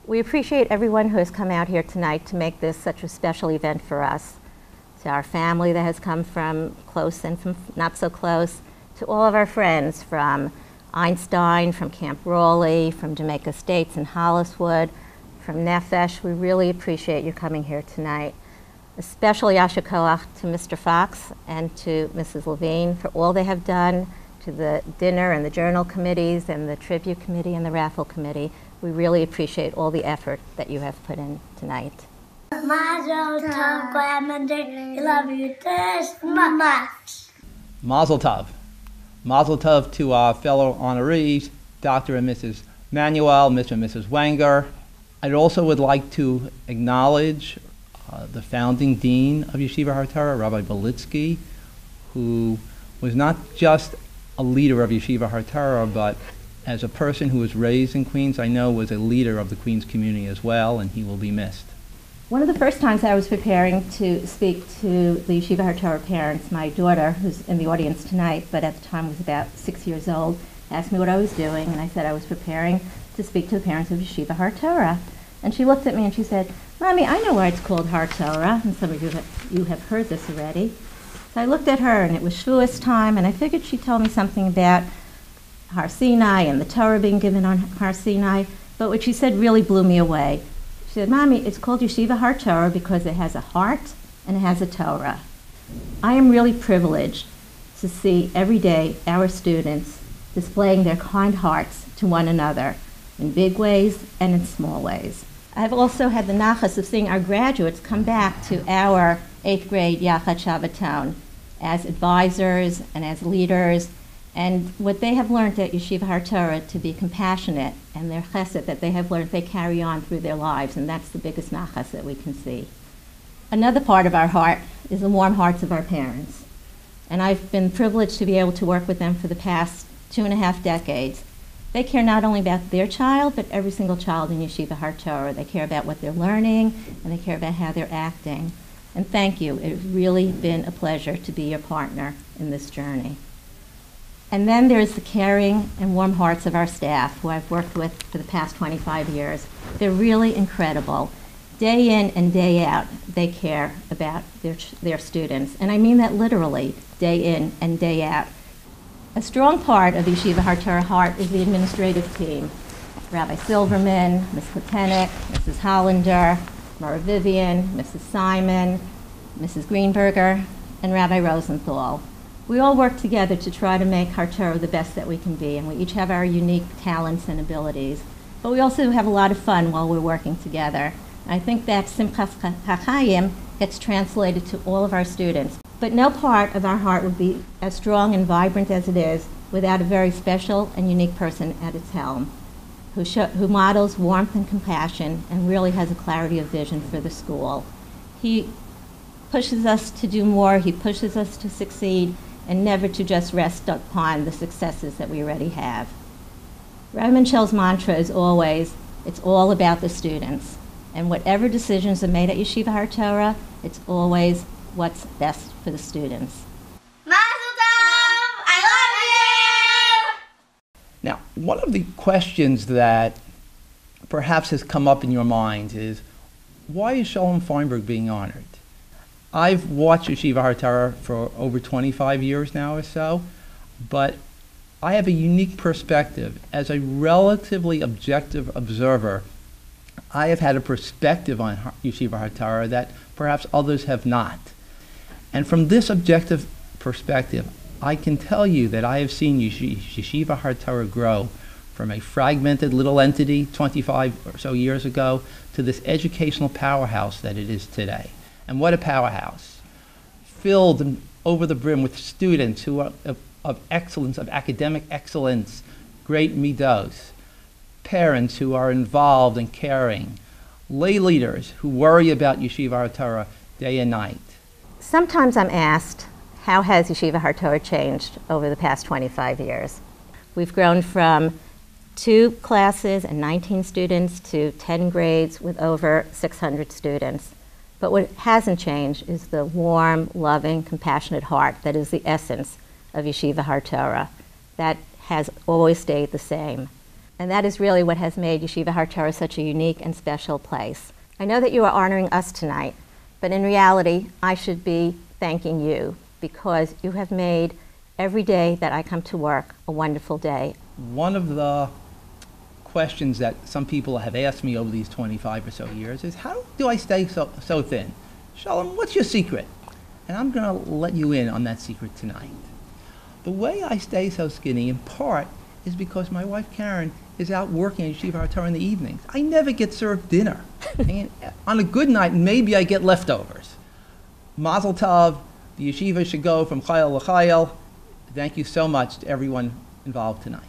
We appreciate everyone who has come out here tonight to make this such a special event for us. To our family that has come from close and from not so close, to all of our friends from Einstein, from Camp Raleigh, from Jamaica Estates in Holliswood, from Nefesh. We really appreciate you coming here tonight. A special Yasher Koach to Mr. Fox and to Mrs. Levine for all they have done, to the dinner and the journal committees and the tribute committee and the raffle committee. We really appreciate all the effort that you have put in tonight. Mazel tov, grandmother. I love you this much. Mazel tov. Mazel tov to our fellow honorees, Dr. and Mrs. Manuel, Mr. and Mrs. Wenger. I also would like to acknowledge the founding dean of Yeshiva Har Torah, Rabbi Belitsky, who was not just a leader of Yeshiva Har Torah, but as a person who was raised in Queens, I know was a leader of the Queens community as well, and he will be missed. One of the first times I was preparing to speak to the Yeshiva Har Torah parents, my daughter, who's in the audience tonight, but at the time was about 6 years old, asked me what I was doing, and I said I was preparing to speak to the parents of Yeshiva Har Torah. And she looked at me and she said, "Mommy, I know why it's called Har Torah," and some of you have heard this already. So I looked at her, and it was Shavuos time, and I figured she told me something about Har Sinai and the Torah being given on Har Sinai, but what she said really blew me away. She said, "Mommy, it's called Yeshiva Har Torah because it has a heart and it has a Torah." I am really privileged to see every day our students displaying their kind hearts to one another in big ways and in small ways. I've also had the nachas of seeing our graduates come back to our 8th grade Yachad Shabbaton as advisors and as leaders, and what they have learned at Yeshiva Har Torah to be compassionate, and their chesed that they have learned they carry on through their lives, and that's the biggest nachas that we can see. Another part of our heart is the warm hearts of our parents, and I've been privileged to be able to work with them for the past 2.5 decades. They care not only about their child, but every single child in Yeshiva Har Torah. They care about what they're learning, and they care about how they're acting. And thank you. It's really been a pleasure to be your partner in this journey. And then there's the caring and warm hearts of our staff, who I've worked with for the past 25 years. They're really incredible. Day in and day out, they care about their students. And I mean that literally, day in and day out. A strong part of the Yeshiva Har Torah heart is the administrative team. Rabbi Silverman, Ms. Lieutenant, Mrs. Hollander, Mara Vivian, Mrs. Simon, Mrs. Greenberger, and Rabbi Rosenthal. We all work together to try to make Har Torah the best that we can be, and we each have our unique talents and abilities. But we also have a lot of fun while we're working together. I think that Simchas HaChaim gets translated to all of our students. But no part of our heart would be as strong and vibrant as it is without a very special and unique person at its helm, who models warmth and compassion and really has a clarity of vision for the school. He pushes us to do more, he pushes us to succeed, and never to just rest upon the successes that we already have. Rabbi Minchel's mantra is always, it's all about the students. And whatever decisions are made at Yeshiva Har Torah, it's always what's best for the students. Mazel tov! I love you! Now, one of the questions that perhaps has come up in your mind is, why is Shalom Feinberg being honored? I've watched Yeshiva Har Torah for over 25 years now or so, but I have a unique perspective. As a relatively objective observer, I have had a perspective on Yeshiva Har Torah that perhaps others have not. And from this objective perspective, I can tell you that I have seen Yeshiva Har Torah grow from a fragmented little entity 25 or so years ago to this educational powerhouse that it is today. And what a powerhouse. Filled and over the brim with students who are of excellence, of academic excellence, great midos, parents who are involved and caring, lay leaders who worry about Yeshiva Har Torah day and night. Sometimes I'm asked, how has Yeshiva Har Torah changed over the past 25 years? We've grown from 2 classes and 19 students to 10 grades with over 600 students. But what hasn't changed is the warm, loving, compassionate heart that is the essence of Yeshiva Har Torah. That has always stayed the same. And that is really what has made Yeshiva Har Torah such a unique and special place. I know that you are honoring us tonight, but in reality, I should be thanking you because you have made every day that I come to work a wonderful day. One of the questions that some people have asked me over these 25 or so years is, how do I stay so thin? Shalom, what's your secret? And I'm going to let you in on that secret tonight. The way I stay so skinny, in part, is because my wife Karen is out working at Yeshiva Har Torah in the evenings. I never get served dinner. And on a good night, maybe I get leftovers. Mazel tov, the yeshiva should go from chayil to chayil. Thank you so much to everyone involved tonight.